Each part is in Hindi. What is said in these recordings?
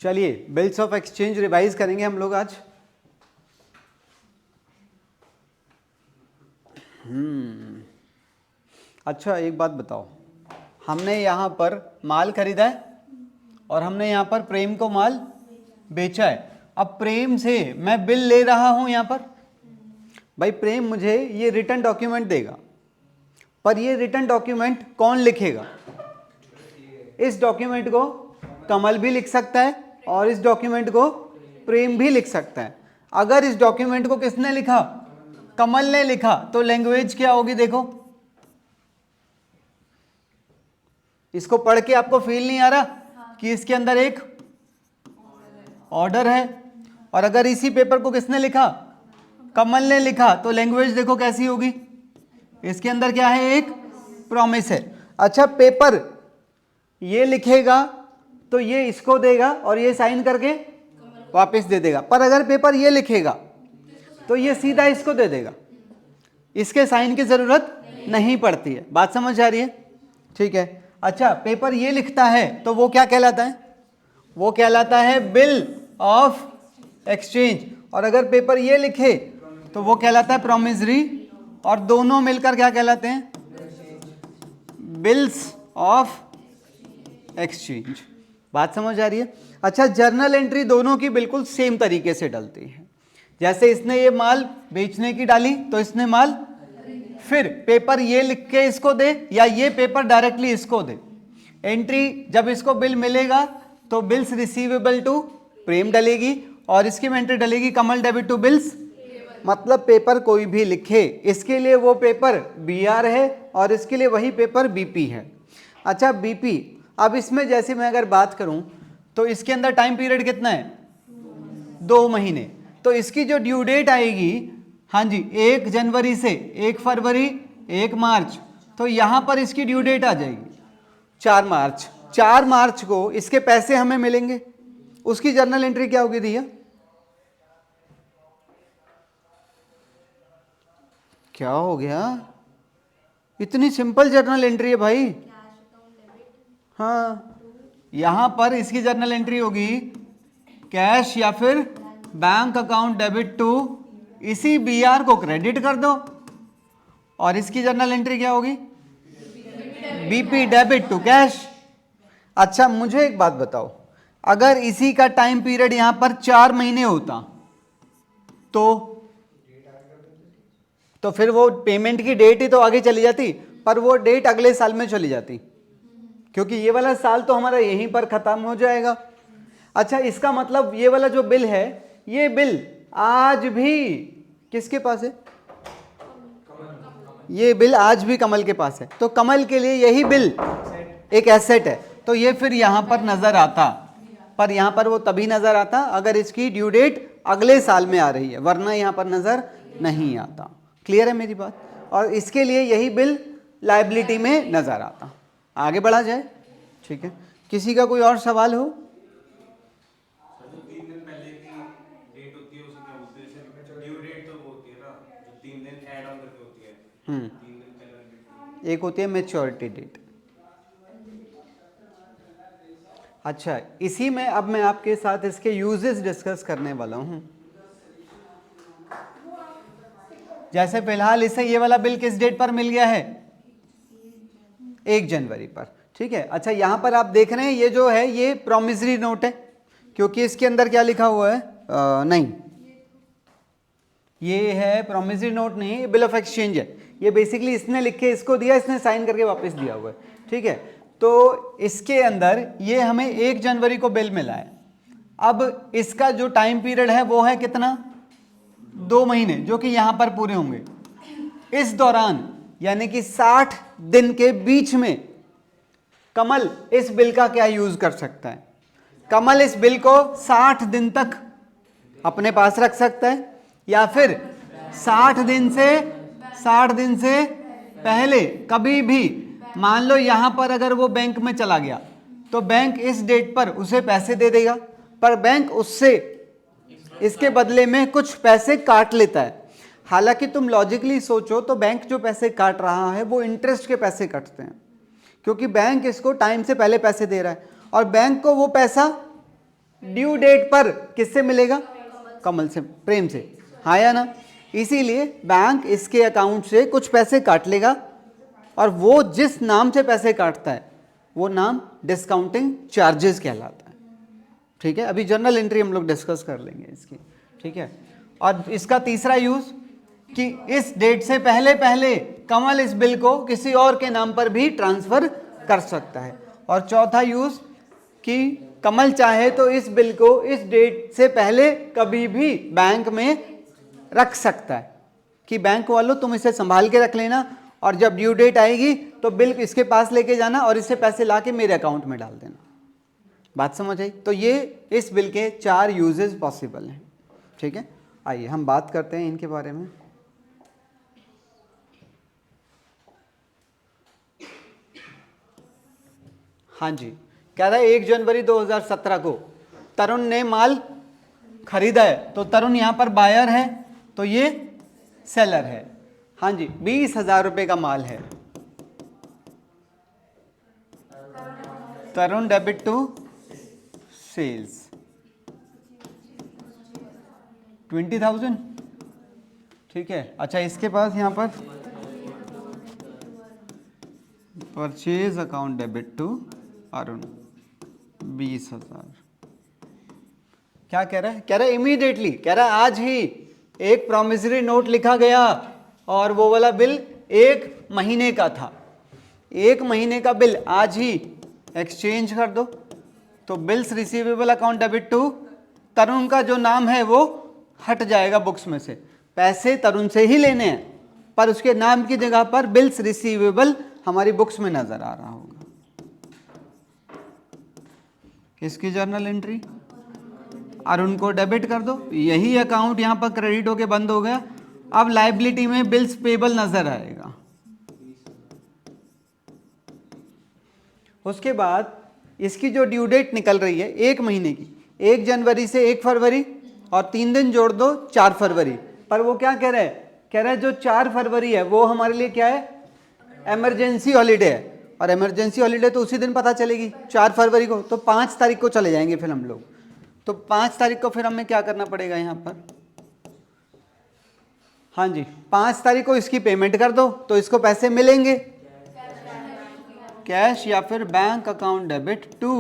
चलिए बिल्स ऑफ एक्सचेंज रिवाइज करेंगे हम लोग आज। अच्छा एक बात बताओ, हमने यहाँ पर माल खरीदा है और हमने यहाँ पर प्रेम को माल बेचा है। अब प्रेम से मैं बिल ले रहा हूँ यहाँ पर, भाई प्रेम मुझे ये रिटर्न डॉक्यूमेंट देगा, पर ये रिटर्न डॉक्यूमेंट कौन लिखेगा? इस डॉक्यूमेंट को कमल भी लिख सकता है और इस डॉक्यूमेंट को प्रेम भी लिख सकता है। अगर इस डॉक्यूमेंट को किसने लिखा? कमल ने लिखा, तो लैंग्वेज क्या होगी? देखो, इसको पढ़ के आपको फील नहीं आ रहा कि इसके अंदर एक ऑर्डर है? और अगर इसी पेपर को किसने लिखा? कमल ने लिखा, तो लैंग्वेज देखो कैसी होगी? इसके अंदर क्या है? एक प्रॉमिस है। अच्छा, पेपर ये लिखेगा तो ये इसको देगा और ये साइन करके वापस दे देगा, पर अगर पेपर ये लिखेगा तो ये सीधा इसको दे देगा, इसके साइन की जरूरत नहीं पड़ती है। बात समझ आ रही है? ठीक है। अच्छा, पेपर ये लिखता है तो वो क्या कहलाता है? वो कहलाता है बिल ऑफ एक्सचेंज। और अगर पेपर ये लिखे तो वो कहलाता है प्रॉमिसरी, और दोनों मिलकर क्या कहलाते हैं? Bills of exchange. बात समझ आ रही है? अच्छा, जर्नल एंट्री दोनों की बिल्कुल सेम तरीके से डलती है। जैसे इसने ये माल बेचने की डाली तो इसने माल, फिर पेपर ये लिख के इसको दे या ये पेपर डायरेक्टली इसको दे। एंट्री जब इसको बिल मिलेगा तो बिल्स रिसीवेबल टू प्रेम डलेगी और इसकी में एंट्री डलेगी कमल डेबिट टू बिल्स। मतलब पेपर कोई भी लिखे, इसके लिए वो पेपर बीआर है और इसके लिए वही पेपर बीपी है। अच्छा, बीपी, अब इसमें जैसे मैं अगर बात करूं तो इसके अंदर टाइम पीरियड कितना है? 2 महीने। तो इसकी जो ड्यू डेट आएगी, हाँ जी, 1 जनवरी से 1 फरवरी 1 मार्च, तो यहां पर इसकी ड्यू डेट आ जाएगी 4 मार्च। 4 मार्च को इसके पैसे हमें मिलेंगे, उसकी जर्नल एंट्री क्या होगी दिया? क्या हो गया? इतनी सिंपल जर्नल एंट्री है भाई। हाँ, यहां पर इसकी जर्नल एंट्री होगी कैश या फिर बैंक अकाउंट डेबिट टू, इसी बीआर को क्रेडिट कर दो, और इसकी जर्नल एंट्री क्या होगी? BP debit to cash. अच्छा, मुझे एक बात बताओ, अगर इसी का टाइम पीरियड यहां पर 4 महीने होता तो फिर वो पेमेंट की डेट ही तो आगे चली जाती, पर वो डेट अगले साल में चली जाती, क्योंकि ये वाला साल तो हमारा यहीं पर खत्म हो जाएगा। अच्छा, इसका मतलब ये वाला जो बिल है, ये बिल आज भी किसके पास है? ये बिल आज भी कमल के पास है, तो कमल के लिए यही बिल एक एसेट है, तो ये फिर यहां पर नजर आता, पर यहां पर वो तभी नजर आता अगर इसकी ड्यू डेट अगले साल में आ रही है, वरना यहां पर नजर नहीं आता। क्लियर है मेरी बात? और इसके लिए यही बिल लायबिलिटी में नजर आता। आगे बढ़ा जाए, ठीक है? किसी का कोई और सवाल हो? एक होती है मैच्योरिटी डेट। अच्छा, इसी में अब मैं आपके साथ इसके यूजेस डिस्कस करने वाला हूं। जैसे फिलहाल इसे ये वाला बिल किस डेट पर मिल गया है? 1 जनवरी पर, ठीक है। अच्छा, यहां पर आप देख रहे हैं ये जो है ये प्रॉमिसरी नोट है, क्योंकि इसके अंदर क्या लिखा हुआ है? नहीं, ये है प्रॉमिसरी नोट नहीं, ये बिल ऑफ एक्सचेंज है। ये बेसिकली इसने लिख के इसको दिया, इसने साइन करके वापस दिया हुआ है, ठीक है। तो इसके अंदर ये हमें 1 जनवरी को बिल मिला है। अब इसका जो टाइम पीरियड है वो है कितना? 2 महीने, जो कि यहां पर पूरे होंगे। इस दौरान यानी कि 60 दिन के बीच में कमल इस बिल का क्या यूज कर सकता है? कमल इस बिल को 60 दिन तक अपने पास रख सकता है, या फिर 60 दिन से पहले कभी भी, मान लो यहां पर अगर वो बैंक में चला गया तो बैंक इस डेट पर उसे पैसे दे देगा, पर बैंक उससे इसके बदले में कुछ पैसे काट लेता है। हालांकि तुम लॉजिकली सोचो तो बैंक जो पैसे काट रहा है वो इंटरेस्ट के पैसे कटते हैं, क्योंकि बैंक इसको टाइम से पहले पैसे दे रहा है और बैंक को वो पैसा ड्यू डेट पर किससे मिलेगा? कमल से, प्रेम से, हाँ या ना? इसीलिए बैंक इसके अकाउंट से कुछ पैसे काट लेगा और वो जिस नाम से पैसे काटता है वो नाम डिस्काउंटिंग चार्जेस कहलाता है। ठीक है, अभी जर्नल एंट्री हम लोग डिस्कस कर लेंगे इसकी। ठीक है, और इसका तीसरा यूज कि इस डेट से पहले पहले कमल इस बिल को किसी और के नाम पर भी ट्रांसफर कर सकता है। और चौथा यूज कि कमल चाहे तो इस बिल को इस डेट से पहले कभी भी बैंक में रख सकता है कि बैंक वालों तुम इसे संभाल के रख लेना और जब ड्यू डेट आएगी तो बिल इसके पास लेके जाना और इससे पैसे लाके मेरे अकाउंट में डाल देना। बात समझ आई? तो ये इस बिल के 4 यूजेस पॉसिबल हैं। ठीक है, आइए हम बात करते हैं इनके बारे में। हाँ जी, कह रहा है 1 जनवरी 2017 को तरुण ने माल खरीदा है, तो तरुण यहाँ पर बायर है तो ये सेलर है। हाँ जी, 20,000 रुपये का माल है। Tarun debit to sales 20,000। ठीक है, अच्छा इसके पास यहाँ पर purchase account debit to Arun 20,000। क्या कह रहा है? कह रहा है इमीडिएटली, कह रहा है आज ही एक प्रॉमिसरी नोट लिखा गया और वो वाला बिल 1 महीने का था। 1 महीने का बिल आज ही एक्सचेंज कर दो तो bills receivable account debit to Tarun का जो नाम है वो हट जाएगा बुक्स में से। पैसे तरुण से ही लेने हैं पर उसके नाम की जगह पर बिल्स रिसीवेबल हमारी बुक्स में नजर आ रहा होगा। किसकी जर्नल एंट्री? अरुण को डेबिट कर दो, यही अकाउंट यहां पर क्रेडिट होके बंद हो गया। अब लायबिलिटी में बिल्स पेबल नजर आएगा। उसके बाद इसकी जो ड्यू डेट निकल रही है 1 महीने की, 1 जनवरी से 1 फरवरी और 3 दिन जोड़ दो 4 फरवरी। पर वो क्या कह रहा है? कह रहा है जो 4 फरवरी है वो हमारे लिए क्या है? इमरजेंसी हॉलीडे है। और इमरजेंसी हॉलीडे तो उसी दिन पता चलेगी 4 फरवरी को, तो 5 तारीख को चले जाएंगे फिर हम लोग। तो 5 तारीख को फिर हमें क्या करना पड़ेगा यहाँ पर? हाँ जी, 5 तारीख को इसकी पेमेंट कर दो तो इसको पैसे मिलेंगे कैश या फिर बैंक अकाउंट डेबिट टू।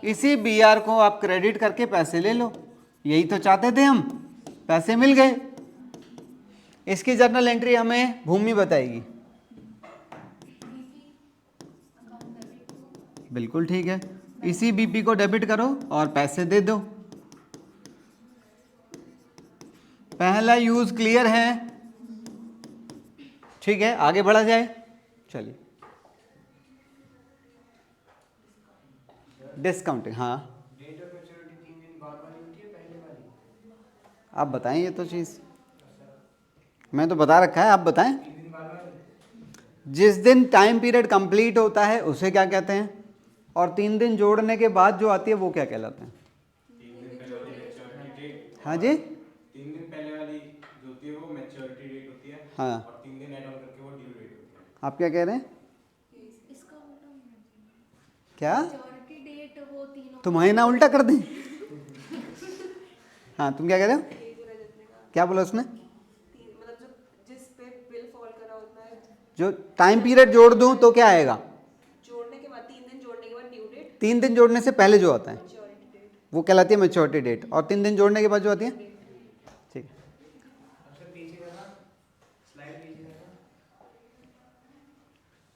इसी बीआर को आप क्रेडिट करके पैसे ले लो, यही तो चाहते थे हम, पैसे मिल गए। इसकी जर्नल एंट्री हमें भूमि बताएगी। बिल्कुल ठीक है, इसी बीपी को डेबिट करो और पैसे दे दो। पहला यूज क्लियर है? ठीक है, आगे बढ़ा जाए। चलिए, डिस्काउंटिंग। हाँ, डेट ऑफ मैच्योरिटी 3 दिन बाद वाली होती है पहले वाली? आप बताएं, ये तो चीज़ मैं तो बता रखा है, आप बताएं। 3 दिन बाद वाली? जिस दिन टाइम पीरियड कंप्लीट होता है उसे क्या कहते हैं? और 3 दिन जोड़ने के बाद जो आती है वो क्या कहलाते हैं? 3 दिन पहले वाली मैच्योरिटी डेट। हाँ जी, 3 दिन पहले वाली जो होती है वो मैच्योरिटी डेट होती है। हाँ। और 3 दिन ऐड ऑन करके वो ड्यू डेट होती है। आप क्या कह रहे हैं? इसका उल्टा होना चाहिए। क्या मैच्योरिटी डेट वो तीनों तुम्हारे ना उल्टा कर दें? हाँ, तुम क्या कह रहे हो? क्या बोला उसने? मतलब जो जिस पे बिल फॉल करा होता है, जो टाइम पीरियड जोड़ दूं तो क्या आएगा? जोड़ने के बाद 3 दिन जोड़ने के बाद ड्यू डेट, 3 दिन जोड़ने से पहले जो आता है मैच्योरिटी डेट। वो कहलाती है मैच्योरिटी डेट, और 3 दिन जोड़ने के बाद जो आती है, ठीक है। अच्छा पीछे करना, स्लाइड पीछे करना,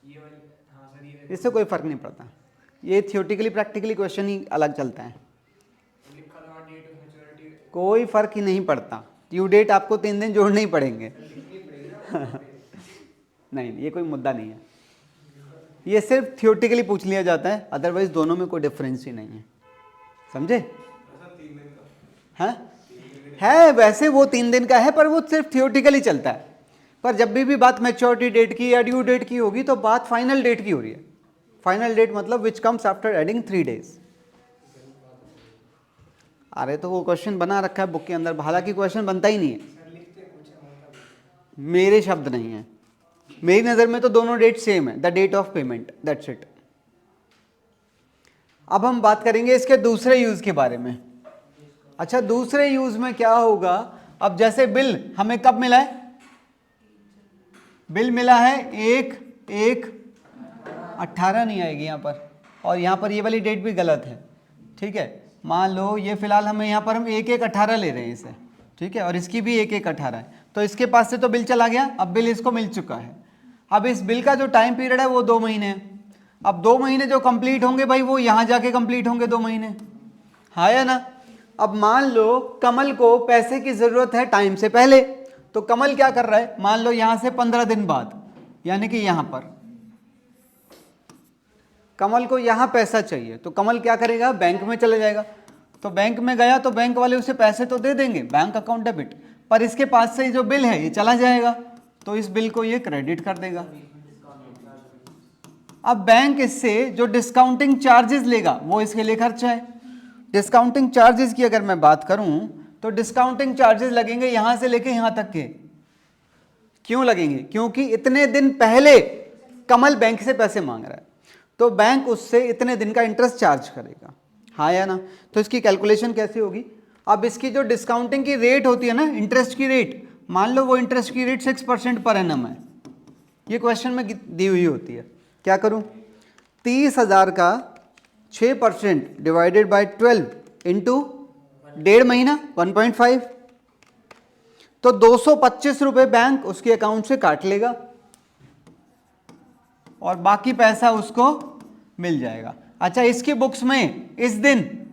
ये वाली। हाँ सर, ये इससे कोई फर्क नहीं पड़ता, ये थियोटिकली प्रैक्टिकली क्वेश्चन ही अलग चलता है, लिखा था डेट ऑफ मैच्योरिटी। कोई फर्क ही नहीं पड़ता। ड्यू डेट आपको 3 दिन जोड़ने ही पड़ेंगे। नहीं, ये कोई मुद्दा नहीं है, ये सिर्फ थियोटिकली पूछ लिया जाता है, अदरवाइज दोनों में कोई डिफरेंस ही नहीं है, समझे? हाँ है, वैसे वो 3 दिन का है पर वो सिर्फ थियोटिकली चलता है। पर जब भी बात मैच्योरिटी डेट की या ड्यू डेट की होगी तो बात फाइनल डेट की हो रही है। फाइनल डेट मतलब which comes after adding 3 days. अरे तो वो क्वेश्चन बना रखा है बुक के अंदर, हालांकि क्वेश्चन बनता ही नहीं है, मेरे शब्द नहीं है, मेरी नज़र में तो दोनों डेट सेम है, the date of payment, that's it. अब हम बात करेंगे इसके दूसरे यूज के बारे में। अच्छा, दूसरे यूज में क्या होगा, अब जैसे बिल हमें कब मिला है, बिल मिला है 1/1/18 नहीं आएगी यहाँ पर, और यहाँ पर ये वाली डेट भी गलत है, ठीक है। मान लो ये फिलहाल हमें यहाँ पर हम 1/1/18 ले रहे हैं इसे, ठीक है, और इसकी भी 1/1/18 है, तो इसके पास से तो बिल चला गया, अब बिल इसको मिल चुका है। अब इस बिल का जो टाइम पीरियड है वो 2 महीने है। अब 2 महीने जो कंप्लीट होंगे भाई वो यहाँ जाके कंप्लीट होंगे 2 महीने, हाँ या ना। अब मान लो कमल को पैसे की ज़रूरत है टाइम से पहले, तो कमल क्या कर रहा है, मान लो यहाँ से 15 दिन बाद, यानी कि यहाँ पर कमल को यहाँ पैसा चाहिए, तो कमल क्या करेगा, बैंक में चले जाएगा। तो बैंक में गया तो बैंक वाले उसे पैसे तो दे देंगे, बैंक अकाउंट डेबिट, पर इसके पास से जो बिल है ये चला जाएगा, तो इस बिल को ये क्रेडिट कर देगा। अब बैंक इससे जो डिस्काउंटिंग चार्जेस लेगा वो इसके लिए खर्चा है। डिस्काउंटिंग चार्जेस की अगर मैं बात करूं तो डिस्काउंटिंग चार्जेस लगेंगे यहां से लेके यहां तक के। क्यों लगेंगे, क्योंकि इतने दिन पहले कमल बैंक से पैसे मांग रहा है, तो बैंक उससे इतने दिन का इंटरेस्ट चार्ज करेगा, हाँ या ना। तो इसकी कैलकुलेशन कैसे होगी, अब इसकी जो डिस्काउंटिंग की रेट होती है ना, इंटरेस्ट की रेट, मान लो वो इंटरेस्ट की रेट 6% पर एनम है, ये क्वेश्चन में दी हुई होती है। क्या करूं, 30,000 का 6% डिवाइडेड बाय 12 इंटू 1.5 महीना 1.5, तो 225 रुपये बैंक उसके अकाउंट से काट लेगा और बाकी पैसा उसको मिल जाएगा। अच्छा, इसकी बुक्स में इस दिन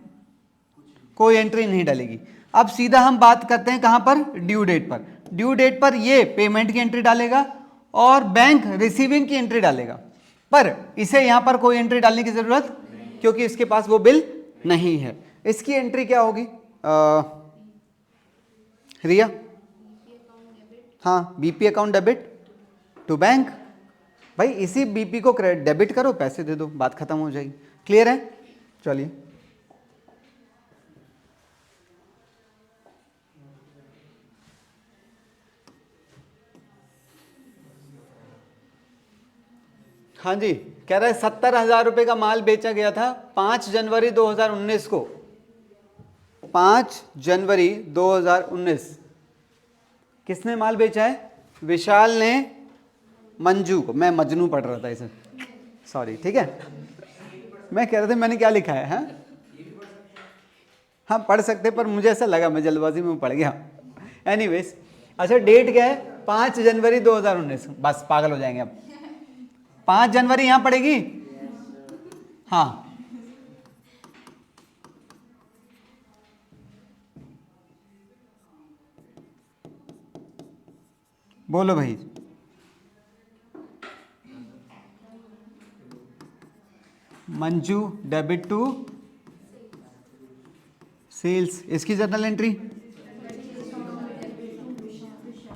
कोई एंट्री नहीं डलेगी। अब सीधा हम बात करते हैं कहां पर, ड्यू डेट पर। ड्यू डेट पर ये पेमेंट की एंट्री डालेगा और बैंक रिसीविंग की एंट्री डालेगा, पर इसे यहां पर कोई एंट्री डालने की जरूरत, क्योंकि इसके पास वो बिल नहीं है। इसकी एंट्री क्या होगी रिया, हाँ, BP account debit to bank. भाई इसी बीपी को डेबिट करो, पैसे दे दो, बात खत्म हो जाएगी। क्लियर है, चलिए। हाँ जी, कह रहा है 70,000 रुपये का माल बेचा गया था 5 जनवरी 2019 को, 5 जनवरी 2019। किसने माल बेचा है, विशाल ने मंजू को, मैं मजनू पढ़ रहा था इसे, सॉरी, ठीक है। मैं कह रहा था मैंने क्या लिखा है, हाँ पढ़ सकते, पर मुझे ऐसा लगा मैं जल्दबाजी में पढ़ गया। एनीवेज, अच्छा डेट क्या है, 5 जनवरी 2019, बस पागल हो जाएंगे अब। 5 जनवरी यहां पड़ेगी, हाँ, बोलो भाई। मंजू डेबिट टू सेल्स, इसकी journal entry,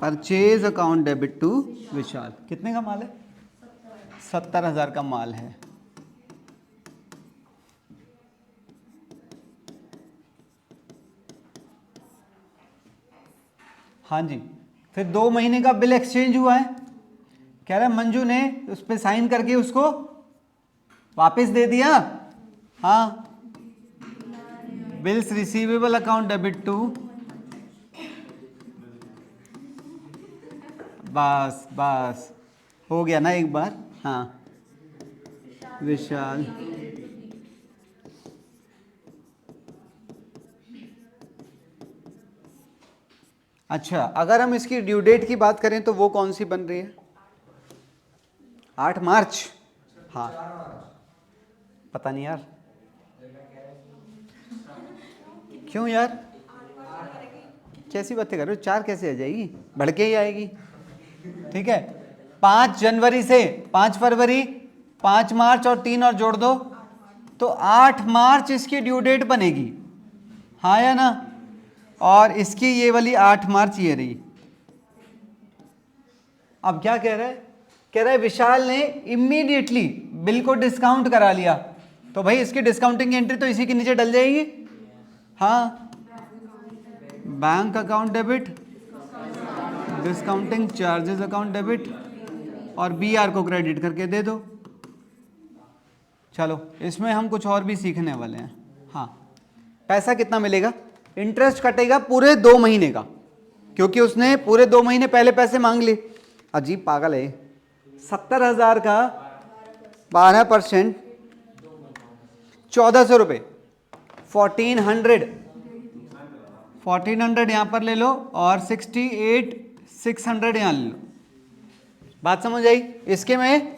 purchase account debit to Vishal. कितने का माल है, 70,000 का माल है। हाँ जी, फिर 2 महीने का बिल एक्सचेंज हुआ है, कह रहा है मंजू ने उस पर साइन करके उसको वापस दे दिया, हाँ, bills receivable account debit to, बस बस हो गया ना एक बार, हाँ, विशाल। अच्छा, अगर हम इसकी ड्यू डेट की बात करें तो वो कौन सी बन रही है, 8 मार्च, हाँ, पता नहीं यार, क्यों यार, कैसी बातें कर रहे हो, 4 कैसे आ जाएगी, बढ़ के ही आएगी, ठीक है। 5 जनवरी से 5 फरवरी, 5 मार्च और 3 और जोड़ दो तो 8 मार्च इसकी ड्यू डेट बनेगी, हाँ या ना। और इसकी ये वाली 8 मार्च ये रही। अब क्या कह रहा है, कह रहा है विशाल ने इमीडिएटली बिल को डिस्काउंट करा लिया, तो भाई इसकी डिस्काउंटिंग एंट्री तो इसी के नीचे डल जाएगी, हाँ, bank account debit, discounting charges account debit, और बीआर को क्रेडिट करके दे दो। चलो इसमें हम कुछ और भी सीखने वाले हैं। हाँ, पैसा कितना मिलेगा? इंटरेस्ट कटेगा पूरे 2 महीने का, क्योंकि उसने पूरे 2 महीने पहले पैसे मांग लिए। अजीब पागल है। 70,000 का 12%, 1,400 रुपये, 1400 यहाँ पर ले लो और 68,600 यहाँ ले लो। बात समझ आई? इसके में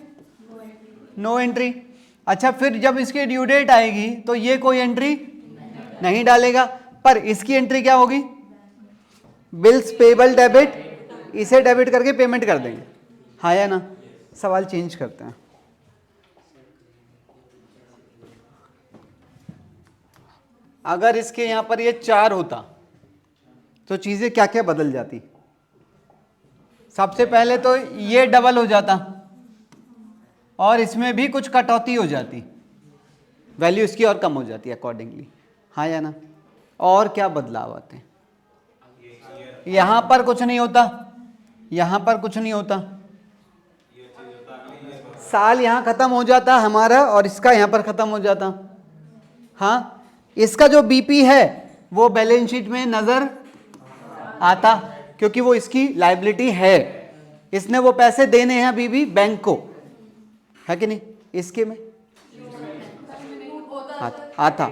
नो एंट्री। अच्छा, फिर जब इसकी ड्यू डेट आएगी तो ये कोई एंट्री नहीं डालेगा, पर इसकी एंट्री क्या होगी? बिल्स पेबल डेबिट, इसे डेबिट करके पेमेंट कर देंगे। हाँ या ना? सवाल चेंज करते हैं। अगर इसके यहां पर ये 4 होता तो चीजें क्या क्या बदल जाती? सबसे पहले तो ये डबल हो जाता और इसमें भी कुछ कटौती हो जाती, वैल्यू इसकी और कम हो जाती अकॉर्डिंगली। हाँ या ना? और क्या बदलाव आते हैं? यहां पर कुछ नहीं होता, यहां पर कुछ नहीं होता, साल यहां खत्म हो जाता हमारा और इसका यहां पर खत्म हो जाता। हाँ, इसका जो बीपी है वो बैलेंस शीट में नजर आता, क्योंकि वो इसकी लायबिलिटी है, इसने वो पैसे देने हैं अभी भी बैंक को, है कि नहीं? इसके में आता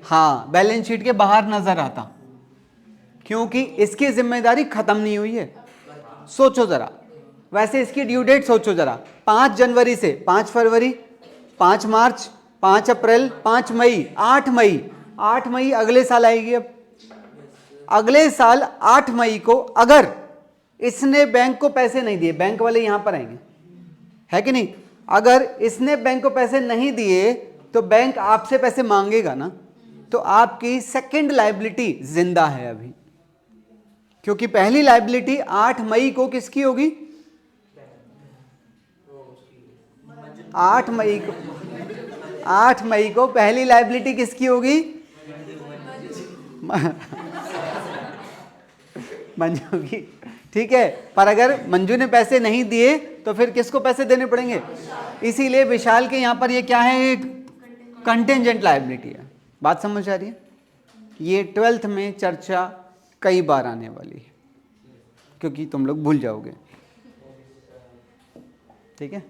हाँ, बैलेंस शीट के बाहर नजर आता, क्योंकि इसकी जिम्मेदारी खत्म नहीं हुई है। सोचो जरा, वैसे इसकी ड्यू डेट सोचो जरा, 5 जनवरी से 5 फरवरी, 5 मार्च, 5 अप्रैल, 5 मई, 8 मई, 8 मई अगले साल आएगी। अब अगले साल 8 मई को अगर इसने बैंक को पैसे नहीं दिए, बैंक वाले यहां पर आएंगे, है कि नहीं? अगर इसने बैंक को पैसे नहीं दिए तो बैंक आपसे पैसे मांगेगा ना, तो आपकी सेकंड लायबिलिटी जिंदा है अभी, क्योंकि पहली लायबिलिटी 8 मई को किसकी होगी? 8 मई को पहली लायबिलिटी किसकी होगी? मंजू की। ठीक है, पर अगर मंजू ने पैसे नहीं दिए तो फिर किसको पैसे देने पड़ेंगे? इसीलिए विशाल के यहां पर ये क्या है? एक कंटेंजेंट लायबिलिटी है। बात समझ आ रही है? ये 12th में चर्चा कई बार आने वाली है, क्योंकि तुम लोग भूल जाओगे। ठीक है?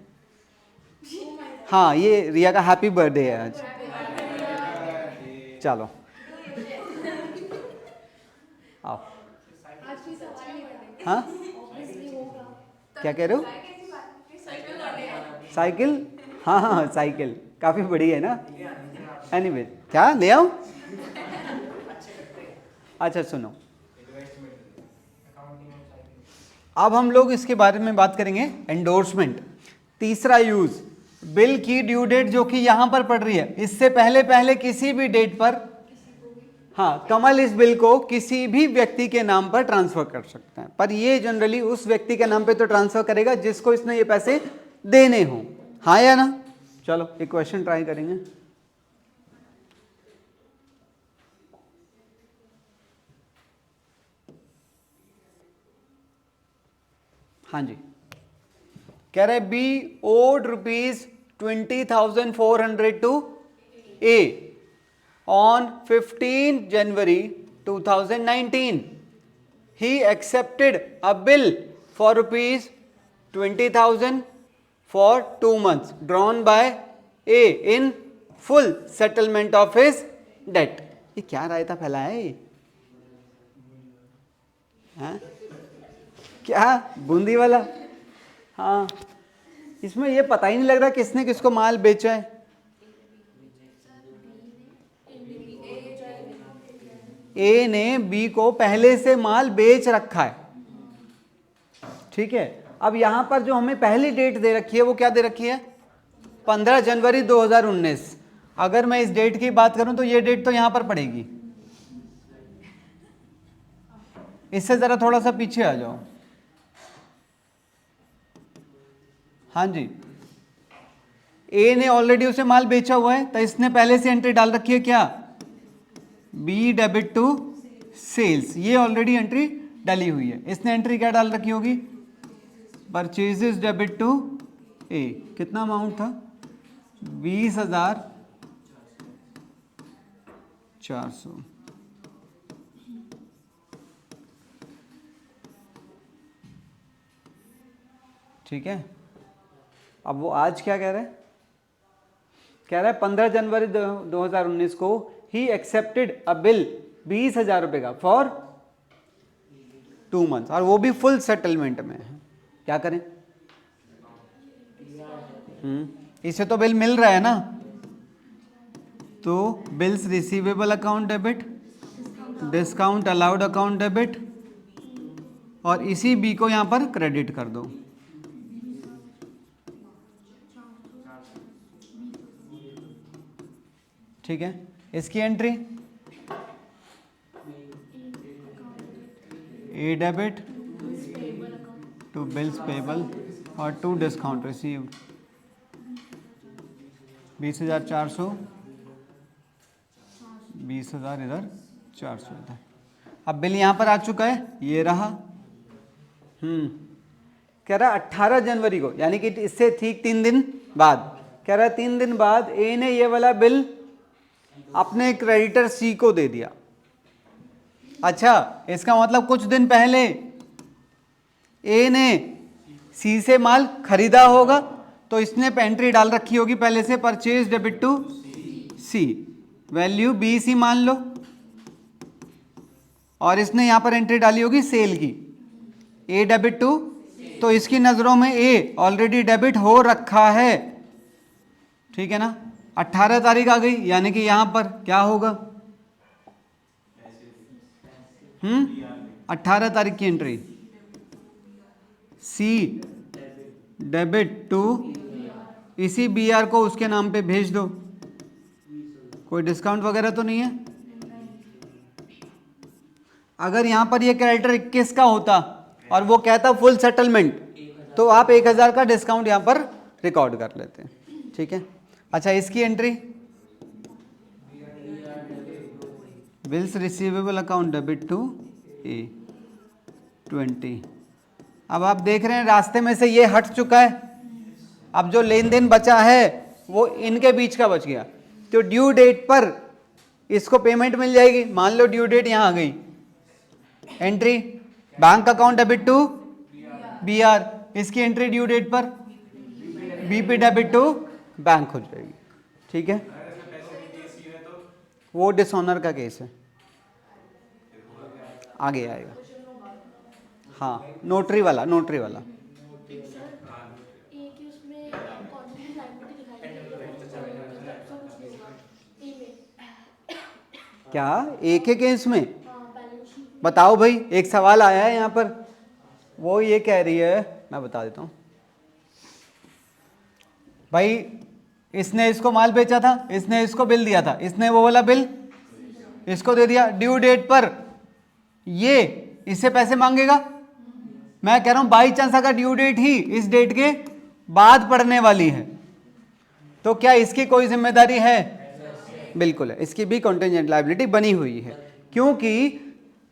हाँ, ये रिया का हैप्पी बर्थडे है आज। चलो आओ। हाँ, क्या कह रहे हो? साइकिल? हाँ हाँ, साइकिल काफी बड़ी है ना। एनीवे, क्या ले आओ? अच्छा सुनो, अब हम लोग इसके बारे में बात करेंगे, एंडोर्समेंट। तीसरा यूज, बिल की ड्यू डेट जो कि यहां पर पड़ रही है, इससे पहले पहले किसी भी डेट पर, हाँ, कमल इस बिल को किसी भी व्यक्ति के नाम पर ट्रांसफर कर सकता है, पर ये जनरली उस व्यक्ति के नाम पे तो ट्रांसफर करेगा जिसको इसने ये पैसे देने हों। हाँ या ना? चलो एक क्वेश्चन ट्राई करेंगे। हाँ जी, कह रहे B owed ₹20,400 to A on 15 January 2019. He accepted a bill for ₹20,000 for 2 months drawn by A in full settlement of his debt. ये क्या रायता फैला है? हाँ? क्या बूंदी वाला? हाँ, इसमें ये पता ही नहीं लग रहा किसने किसको माल बेचा है। ए ने बी को पहले से माल बेच रखा है। ठीक है, अब यहां पर जो हमें पहली डेट दे रखी है वो क्या दे रखी है? 15 जनवरी 2019। अगर मैं इस डेट की बात करूं तो ये डेट तो यहां पर पड़ेगी। इससे जरा थोड़ा सा पीछे आ जाओ। हाँ जी, ए ने ऑलरेडी उसे माल बेचा हुआ है, तो इसने पहले से एंट्री डाल रखी है क्या? बी डेबिट टू सेल्स, ये ऑलरेडी एंट्री डाली हुई है। इसने एंट्री क्या डाल रखी होगी? परचेजेस डेबिट टू ए। कितना अमाउंट था? 20,400। ठीक है। अब वो आज क्या कह रहा है? कह रहा है 15 जनवरी 2019 को ही एक्सेप्टेड अ बिल 20,000 रुपए का फॉर 2 मंथ्स, और वो भी फुल सेटलमेंट में है। क्या करें? इसे तो बिल मिल रहा है ना, तो bills receivable account debit, discount allowed account debit, और इसी बी को यहां पर क्रेडिट कर दो। ठीक है। इसकी entry A debit to bills payable और टू डिस्काउंट रिसीव्ड 20,400, 20,000 इधर, 400 इधर। अब बिल यहां पर आ चुका है, ये रहा। कह रहा 18 जनवरी को, यानी कि इससे ठीक 3 दिन बाद, कह रहा 3 दिन बाद ए ने ये वाला बिल अपने क्रेडिटर सी को दे दिया। अच्छा, इसका मतलब कुछ दिन पहले ए ने सी से माल खरीदा होगा, तो इसने पेंट्री डाल रखी होगी पहले से, purchase debit to C, value B C मान लो, और इसने यहां पर एंट्री डाली होगी सेल की, ए डेबिट टू, तो इसकी नजरों में ए ऑलरेडी डेबिट हो रखा है। ठीक है ना। 18 तारीख आ गई, यानी कि यहां पर क्या होगा? 18 तारीख की एंट्री, सी डेबिट टू, इसी बी आर को उसके नाम पे भेज दो। कोई डिस्काउंट वगैरह तो नहीं है। अगर यहां पर ये क्रेडिटर 21 का होता और वो कहता फुल सेटलमेंट, तो आप 1,000 का डिस्काउंट यहां पर रिकॉर्ड कर लेते हैं। ठीक है। अच्छा, इसकी entry bills receivable account debit to A 20। अब आप देख रहे हैं रास्ते में से ये हट चुका है, अब जो लेन देन बचा है वो इनके बीच का बच गया, तो ड्यू डेट पर इसको पेमेंट मिल जाएगी। मान लो ड्यू डेट यहां आ गई, entry bank account debit to B R, इसकी एंट्री ड्यू डेट पर बीपी डेबिट टू बैंक हो जाएगी। ठीक है। वो डिसऑनर का केस है, आगे आएगा। हाँ, नोटरी वाला, नोटरी वाला। एक ही उसमें कॉन्ट्री लायबिलिटी दिखाई दे रही है, ऐसा कुछ नहीं होगा ए में। क्या एक है केस में? हाँ, बैलेंस शीट बताओ भाई, एक सवाल आया है यहाँ पर, वो ये कह रही है, मैं बता देता हूँ भाई, इसने इसको माल बेचा था, इसने इसको बिल दिया था, इसने वो वाला बिल इसको दे दिया, ड्यू डेट पर ये इससे पैसे मांगेगा। मैं कह रहा हूं बाई चांस अगर ड्यू डेट ही इस डेट के बाद पड़ने वाली है, तो क्या इसकी कोई जिम्मेदारी है? बिल्कुल है, इसकी भी कॉन्टिजेंट लायबिलिटी बनी हुई है, क्योंकि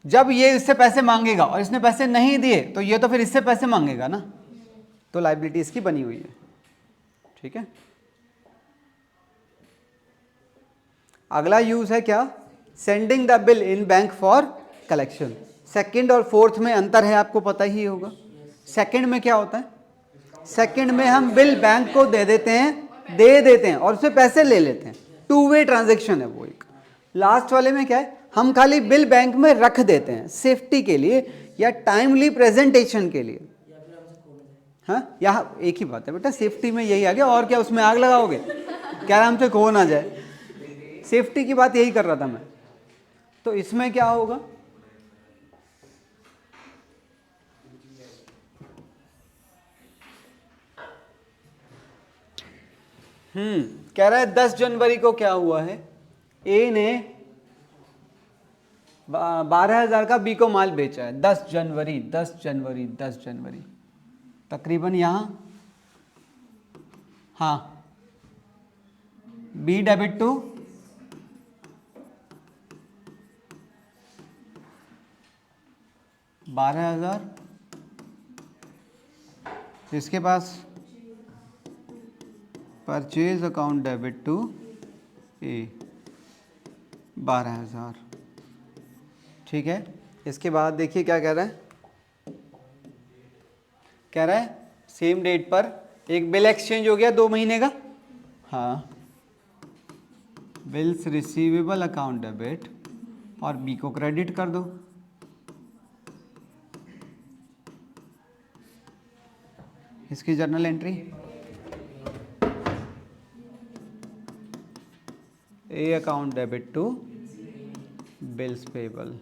जब ये इससे पैसे मांगेगा और इसने पैसे नहीं दिए, तो ये तो फिर इससे पैसे मांगेगा ना, तो लायबिलिटी इसकी बनी हुई है। ठीक है। अगला यूज है क्या? Sending the bill in bank for collection. Second और फोर्थ में अंतर है, आपको पता ही होगा। सेकंड में क्या होता है? सेकंड में हम बिल बैंक को दे देते हैं और उससे पैसे ले लेते हैं, टू वे ट्रांजैक्शन है वो एक। लास्ट वाले में क्या है? हम खाली बिल बैंक में रख देते हैं सेफ्टी के लिए या टाइमली प्रेजेंटेशन के लिए। हाँ, यहाँ एक ही बात है बेटा, सेफ्टी में यही आ गया, और क्या उसमें आग लगाओगे? क्या हमसे खो ना जाए, सेफ्टी की बात यही कर रहा था मैं। तो इसमें क्या होगा? कह रहा है 10 जनवरी को क्या हुआ है, ए ने 12,000 का बी को माल बेचा है। 10 जनवरी तकरीबन यहां, हाँ, बी डेबिट टू 12,000, इसके पास परचेज अकाउंट डेबिट टू ए 12,000। ठीक है, इसके बाद देखिए क्या कह रहा है, कह रहा है सेम डेट पर एक बिल एक्सचेंज हो गया 2 महीने का। हाँ, बिल्स रिसीवेबल अकाउंट डेबिट और बी को क्रेडिट कर दो। इसकी journal entry A account debit to bills payable.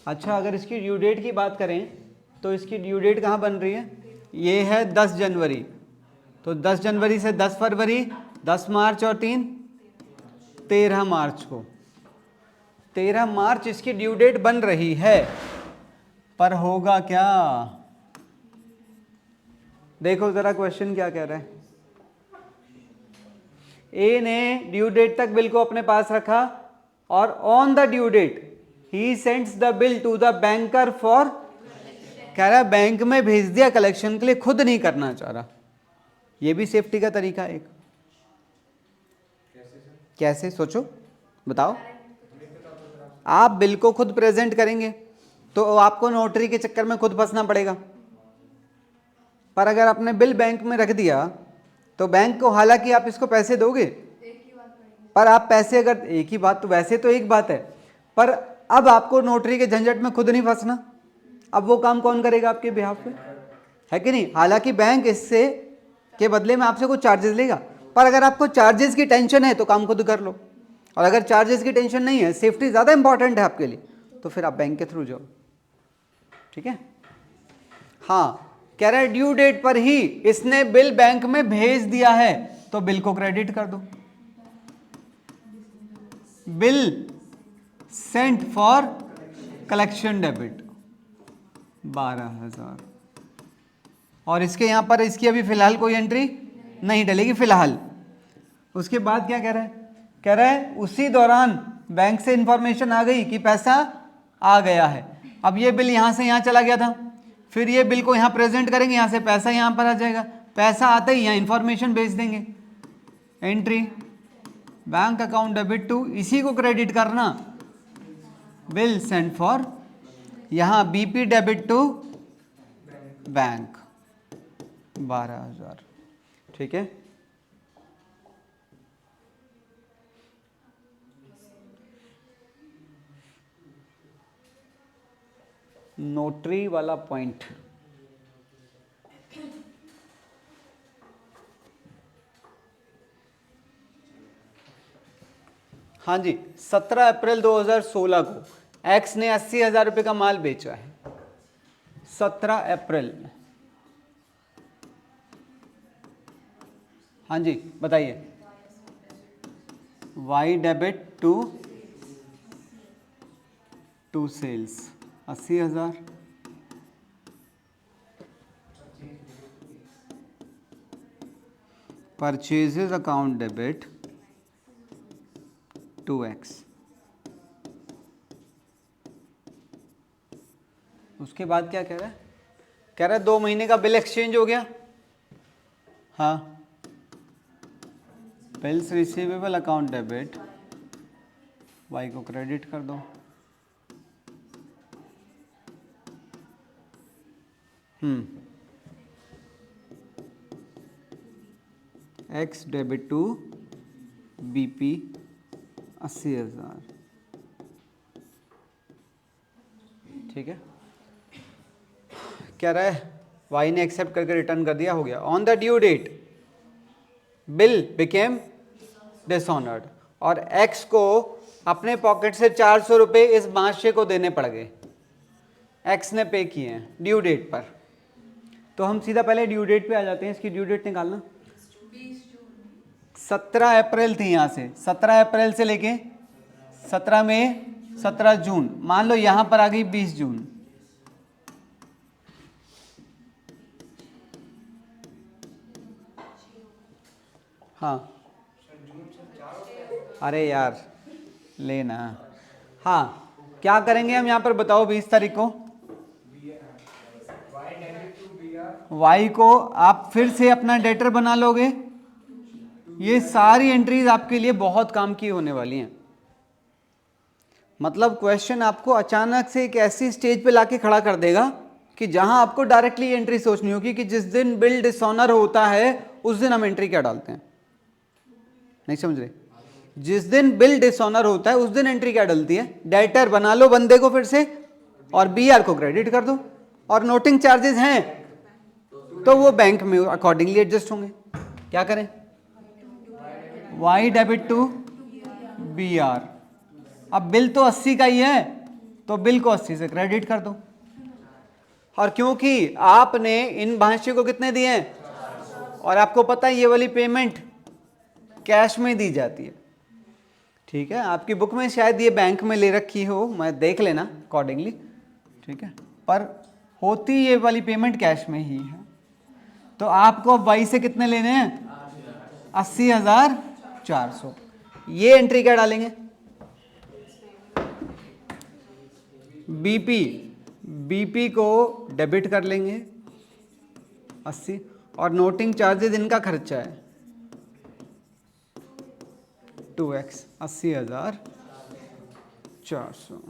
अच्छा, अगर इसकी ड्यू डेट की बात करें तो इसकी ड्यू डेट कहाँ बन रही है, ये है 10 जनवरी, तो 10 जनवरी से 10 फरवरी, 10 मार्च और 3 13 मार्च को, 13 मार्च इसकी ड्यू डेट बन रही है। पर होगा क्या, देखो जरा क्वेश्चन क्या कह रहा है। ए ने ड्यू डेट तक बिल को अपने पास रखा और ऑन द ड्यू डेट ही sends the bill to the banker for, कह रहा है बैंक में भेज दिया कलेक्शन के लिए, खुद नहीं करना चाह रहा। ये भी सेफ्टी का तरीका है एक। कैसे सोचो, बताओ। आप बिल को खुद प्रेजेंट करेंगे तो आपको नोटरी के चक्कर में खुद फंसना पड़ेगा। पर अगर आपने बिल बैंक में रख दिया तो बैंक को, हालांकि आप इसको पैसे दोगे, पर आप पैसे अगर, एक ही बात, तो वैसे तो एक बात है, पर अब आपको नोटरी के झंझट में खुद नहीं फंसना। अब वो काम कौन करेगा आपके बिहाफ पे, है कि नहीं। हालांकि बैंक इससे के बदले में आपसे कुछ चार्जेस लेगा, पर अगर आपको चार्जेस की टेंशन है तो काम खुद कर लो, और अगर चार्जेस की टेंशन नहीं है, सेफ्टी ज़्यादा इंपॉर्टेंट है आपके लिए, तो फिर आप बैंक के थ्रू जाओ। ठीक है। हाँ, कह रहा है ड्यू डेट पर ही इसने बिल बैंक में भेज दिया है तो बिल को क्रेडिट कर दो। Bill sent for collection debit 12,000, और इसके यहां पर इसकी अभी फिलहाल कोई एंट्री नहीं डलेगी फिलहाल। उसके बाद क्या कह रहा है, कह रहा है उसी दौरान बैंक से इंफॉर्मेशन आ गई कि पैसा आ गया है। अब ये बिल यहां से यहां चला गया था, फिर ये बिल को यहाँ प्रेजेंट करेंगे, यहाँ से पैसा यहाँ पर आ जाएगा, पैसा आते ही यहाँ इन्फॉर्मेशन भेज देंगे, entry bank account debit to, इसी को क्रेडिट करना, बिल सेंड फॉर, यहाँ बीपी डेबिट टू बैंक 12,000। ठीक है। नोटरी वाला पॉइंट, हाँ जी, 17 अप्रैल 2016 को एक्स ने 80,000 रुपये का माल बेचा है। 17 अप्रैल, हाँ जी बताइए। Y debit to sales 80,000, purchases account debit to X. उसके बाद क्या कह रहा है, कह रहा है 2 महीने का बिल एक्सचेंज हो गया। हाँ, bills receivable account debit, Y को क्रेडिट कर दो। X debit to BP 80,000। ठीक है। कह रहा है वाई ने एक्सेप्ट करके रिटर्न कर दिया, हो गया। On the due date bill became dishonoured, और एक्स को अपने पॉकेट से 400 रुपये इस महाशय को देने पड़ गए, एक्स ने पे किए हैं ड्यू डेट पर। तो हम सीधा पहले ड्यू डेट पे आ जाते हैं। इसकी ड्यू डेट निकालना, 17 अप्रैल थी, यहाँ से 17 अप्रैल से लेके 17 मई, 17 जून, मान लो यहाँ पर आ गई 20 जून। हाँ, अरे यार लेना। हाँ, क्या करेंगे हम यहाँ पर, बताओ 20 तारीख को। Y debit to B R Y को आप फिर से अपना डेटर बना लोगे। ये सारी एंट्रीज आपके लिए बहुत काम की होने वाली हैं। मतलब क्वेश्चन आपको अचानक से एक ऐसी स्टेज पे लाके खड़ा कर देगा कि जहां आपको डायरेक्टली एंट्री सोचनी होगी कि जिस दिन बिल डिसऑनर होता है उस दिन हम एंट्री क्या डालते हैं। नहीं समझ रहे? जिस दिन बिल डिसऑनर होता है उस दिन एंट्री क्या डलती है? डेटर बना लो बंदे को फिर से और बीआर को क्रेडिट कर दो, और नोटिंग चार्जेस हैं तो वो बैंक में अकॉर्डिंगली एडजस्ट होंगे। क्या करें? Y debit to B R. अब बिल तो 80 का ही है तो बिल को 80 से क्रेडिट कर दो, और क्योंकि आपने इन भाष्य को कितने दिए हैं और आपको पता है ये वाली पेमेंट कैश में दी जाती है, ठीक है। आपकी बुक में शायद ये बैंक में ले रखी हो, मैं देख लेना अकॉर्डिंगली, ठीक है, पर होती ये वाली पेमेंट कैश में ही है। तो आपको अब वाई से कितने लेने हैं? 80,400। ये एंट्री क्या डालेंगे? बीपी को डेबिट कर लेंगे 80, और नोटिंग चार्जेस इनका खर्चा है 2x 80,400।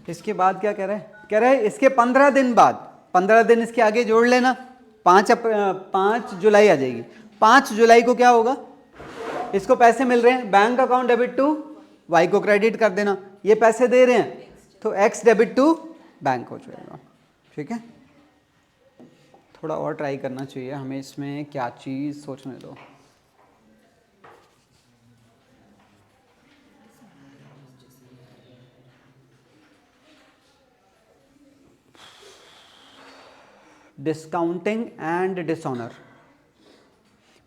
इसके बाद क्या कह रहा है? कह रहा है इसके 15 दिन बाद, 15 दिन इसके आगे जोड़ लेना, 5 जुलाई आ जाएगी। 5 जुलाई को क्या होगा? इसको पैसे मिल रहे हैं, bank account debit to Y को क्रेडिट कर देना। ये पैसे दे रहे हैं तो एक्स डेबिट टू बैंक हो जाएगा, ठीक है। थोड़ा और ट्राई करना चाहिए हमें, इसमें क्या चीज़ सोचने दो। Discounting and dishonour.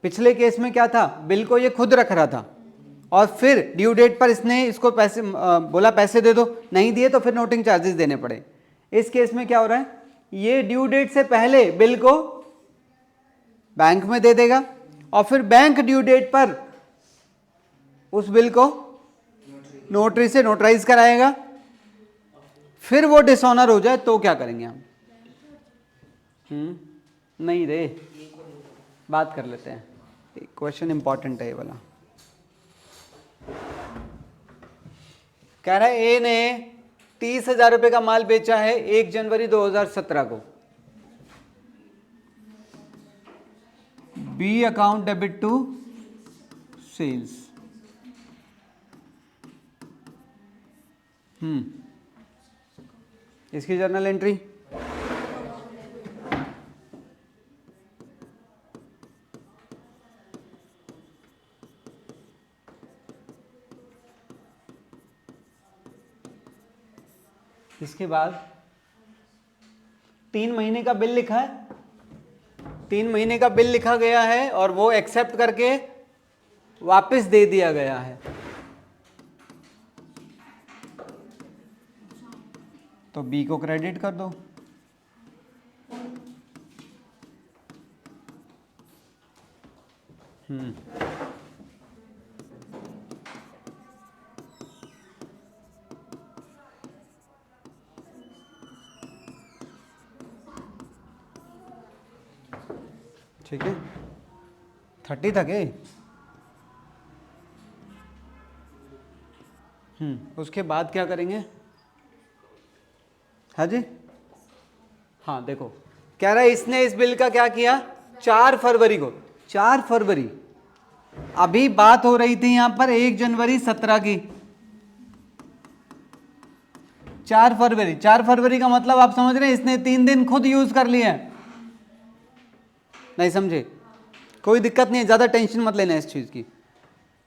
पिछले केस में क्या था? बिल को ये खुद रख रहा था और फिर ड्यू डेट पर इसने इसको पैसे बोला पैसे दे दो, नहीं दिए तो फिर नोटिंग चार्जेस देने पड़े। इस केस में क्या हो रहा है? ये ड्यू डेट से पहले बिल को बैंक में दे देगा और फिर बैंक ड्यू डेट पर उस बिल को नोटरी से नोटराइज कराएगा। फिर वो डिसऑनर हो जाए तो क्या करेंगे हम? नहीं रे, बात कर लेते हैं, क्वेश्चन इंपॉर्टेंट है ये वाला। कह रहा है ए ने 30,000 रुपए का माल बेचा है 1 जनवरी 2017 को। B account debit to sales. इसकी जर्नल एंट्री इसके बाद 3 महीने का बिल लिखा है, 3 महीने का बिल लिखा गया है और वो एक्सेप्ट करके वापस दे दिया गया है। तो बी को क्रेडिट कर दो। ठीक है, 30 तक है। उसके बाद क्या करेंगे? हाँ जी, हाँ देखो, कह रहा है इसने इस बिल का क्या किया? 4 फरवरी को, 4 फरवरी, अभी बात हो रही थी यहां पर 1 जनवरी 17 की। 4 फरवरी, 4 फरवरी का मतलब आप समझ रहे हैं, इसने 3 दिन खुद यूज कर लिए हैं। नहीं समझे? कोई दिक्कत नहीं है, ज़्यादा टेंशन मत लेना इस चीज़ की।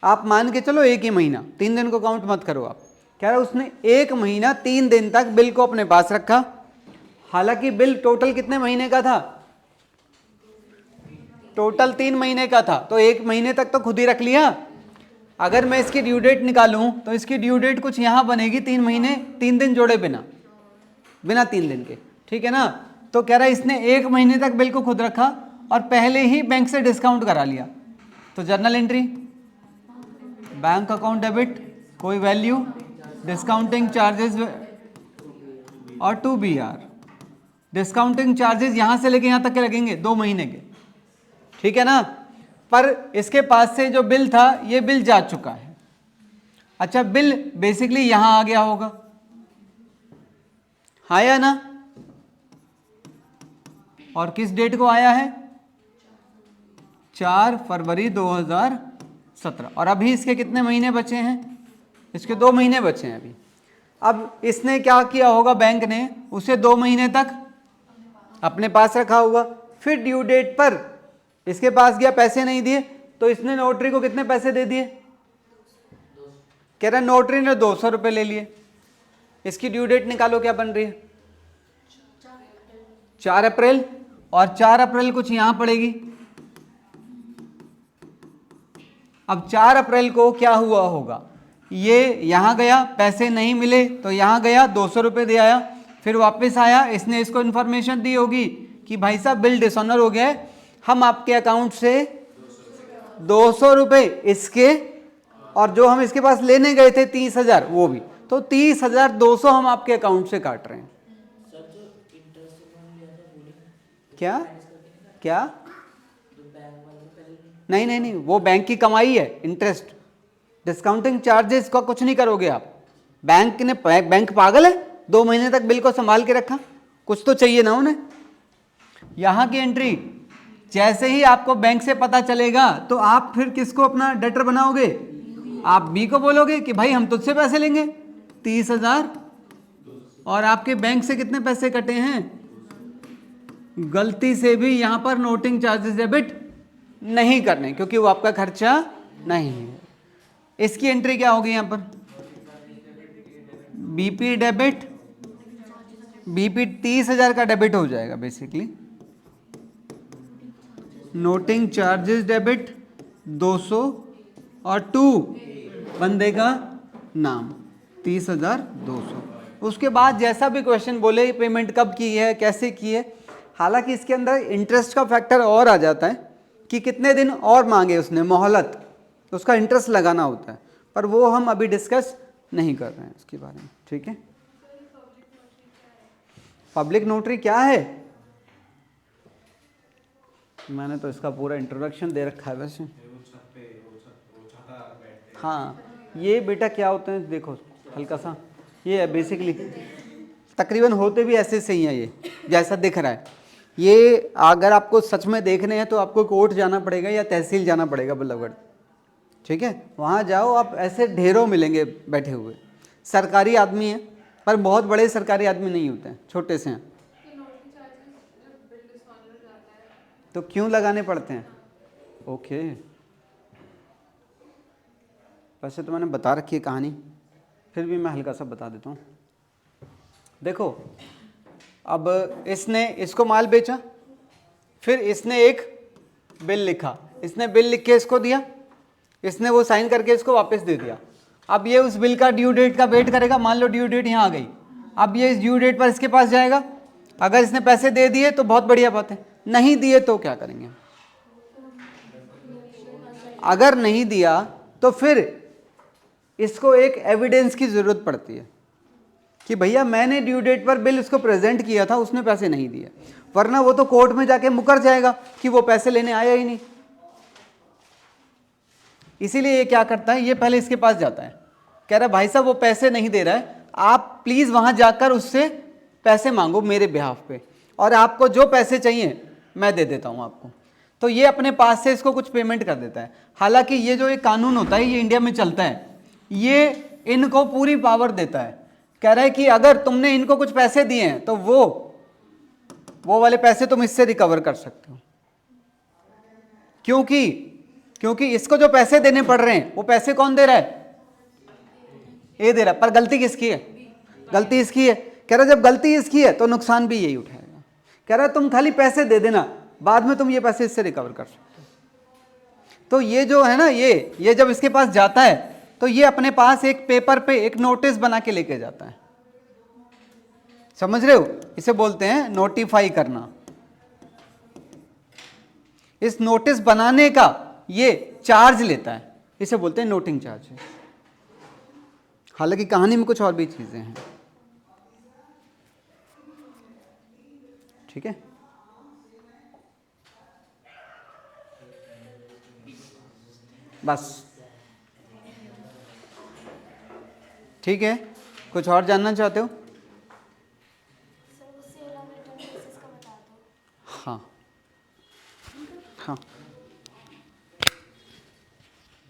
आप मान के चलो 1 ही महीना, 3 दिन को काउंट मत करो आप। कह रहा है उसने 1 महीना 3 दिन तक बिल को अपने पास रखा, हालांकि बिल टोटल कितने महीने का था? टोटल 3 महीने का था, तो 1 महीने तक तो खुद ही रख लिया। अगर मैं इसकी ड्यू डेट निकालूं तो इसकी ड्यू डेट कुछ यहां बनेगी, 3 महीने 3 दिन जोड़े बिना 3 दिन के, ठीक है ना। तो कह रहा है इसने 1 महीने तक बिल को खुद रखा और पहले ही बैंक से डिस्काउंट करा लिया। तो journal entry, bank account debit, कोई वैल्यू, डिस्काउंटिंग चार्जेस और to B R. Discounting charges यहां से लेके यहां तक के लगेंगे 2 महीने के, ठीक है ना। पर इसके पास से जो बिल था ये बिल जा चुका है। अच्छा, बिल बेसिकली यहां आ गया होगा, आया ना, और किस डेट को आया है, 4 फरवरी 2017। और अभी इसके कितने महीने बचे हैं, इसके 2 महीने बचे हैं अभी। अब इसने क्या किया होगा, बैंक ने उसे 2 महीने तक अपने पास रखा होगा। फिर ड्यू डेट पर इसके पास गया, पैसे नहीं दिए, तो इसने नोटरी को कितने पैसे दे दिए, कह रहा नोटरी ने 200 रुपये ले लिए। इसकी ड्यू डेट निकालो, क्या बन रही है, 4 अप्रैल। और 4 अप्रैल कुछ यहां पड़ेगी। अब 4 अप्रैल को क्या हुआ होगा, ये यहां गया, पैसे नहीं मिले तो यहां गया, 200 रुपये दे आया, फिर वापस आया, इसने इसको इन्फॉर्मेशन दी होगी कि भाई साहब बिल डिसऑनर हो गया है, हम आपके अकाउंट से 200 रुपये इसके, और जो हम इसके पास लेने गए थे 30,000 वो भी, तो 30,200 हम आपके अकाउंट से काट रहे हैं। क्या क्या नहीं नहीं नहीं, वो बैंक की कमाई है, इंटरेस्ट। डिस्काउंटिंग चार्जेस का कुछ नहीं करोगे आप। बैंक पागल है, 2 महीने तक बिल को संभाल के रखा, कुछ तो चाहिए ना उन्हें। यहां की एंट्री जैसे ही आपको बैंक से पता चलेगा तो आप फिर किसको अपना डेटर बनाओगे, आप बी को बोलोगे कि भाई हम तुझसे पैसे लेंगे 30,000, और आपके बैंक से कितने पैसे कटे हैं, गलती से भी यहां पर नोटिंग चार्जेस डेबिट नहीं करने, क्योंकि वो आपका खर्चा नहीं है। इसकी एंट्री क्या होगी यहां पर, बीपी डेबिट, बीपी 30,000 का डेबिट हो जाएगा बेसिकली, नोटिंग चार्जेस डेबिट 200, और 2 बंदे का नाम 30,200। उसके बाद जैसा भी क्वेश्चन बोले, पेमेंट कब की है, कैसे की है। हालांकि इसके अंदर इंटरेस्ट का फैक्टर और आ जाता है कि कितने दिन और मांगे उसने मोहलत, तो उसका इंटरेस्ट लगाना होता है, पर वो हम अभी डिस्कस नहीं कर रहे हैं उसके बारे में, ठीक है। पब्लिक नोटरी क्या है, मैंने तो इसका पूरा इंट्रोडक्शन दे रखा है वैसे। हाँ, ये बेटा क्या होते हैं देखो, हल्का सा ये है बेसिकली, तकरीबन होते भी ऐसे सही है, ये जैसा दिख रहा है। ये अगर आपको सच में देखने हैं तो आपको कोर्ट जाना पड़ेगा या तहसील जाना पड़ेगा बल्लभगढ़, ठीक है। वहाँ जाओ, आप ऐसे ढेरों मिलेंगे बैठे हुए, सरकारी आदमी हैं, पर बहुत बड़े सरकारी आदमी नहीं होते हैं, छोटे से हैं। तो क्यों लगाने पड़ते हैं, ओके। वैसे तो मैंने बता रखी है कहानी, फिर भी मैं हल्का सा बता देता हूँ। देखो, अब इसने इसको माल बेचा, फिर इसने एक बिल लिखा, इसने बिल लिख के इसको दिया, इसने वो साइन करके इसको वापस दे दिया। अब ये उस बिल का ड्यू डेट का वेट करेगा, मान लो ड्यू डेट यहाँ आ गई, अब ये इस ड्यू डेट पर इसके पास जाएगा। अगर इसने पैसे दे दिए तो बहुत बढ़िया बात है, नहीं दिए तो क्या करेंगे, अगर नहीं दिया तो फिर इसको एक एविडेंस की जरूरत पड़ती है कि भैया मैंने ड्यू डेट पर बिल इसको प्रेजेंट किया था, उसने पैसे नहीं दिए, वरना वो तो कोर्ट में जाके मुकर जाएगा कि वो पैसे लेने आया ही नहीं। इसीलिए ये क्या करता है, ये पहले इसके पास जाता है, कह रहा है भाई साहब वो पैसे नहीं दे रहा है, आप प्लीज वहां जाकर उससे पैसे मांगो मेरे बिहाफ पे, और आपको जो पैसे चाहिए मैं दे देता हूं आपको। तो ये अपने पास से इसको कुछ पेमेंट कर देता है। हालांकि ये जो एक कानून होता है ये इंडिया में चलता है, ये इनको पूरी पावर देता है, कह रहा है कि अगर तुमने इनको कुछ पैसे दिए हैं तो वो वाले पैसे तुम इससे रिकवर कर सकते हो। क्योंकि इसको जो पैसे देने पड़ रहे हैं वो पैसे कौन दे रहा है, ये दे रहा है, पर गलती किसकी है, गलती इसकी है। कह रहा जब गलती इसकी है तो नुकसान भी यही उठाएगा। कह रहा तुम खाली पैसे दे देना, बाद में तुम ये पैसे इससे रिकवर कर सकते हो। तो ये जो है ना, ये जब इसके पास जाता है तो ये अपने पास एक पेपर पे एक नोटिस बना के लेके जाता है, समझ रहे हो, इसे बोलते हैं नोटिफाई करना। इस नोटिस बनाने का ये चार्ज लेता है, इसे बोलते हैं नोटिंग चार्ज। हालांकि कहानी में कुछ और भी चीजें हैं। ठीक है, बस ठीक है। कुछ और जानना चाहते हो? सर वो सेल ऑन रिटर्न बेसिस का बता दो। हाँ हाँ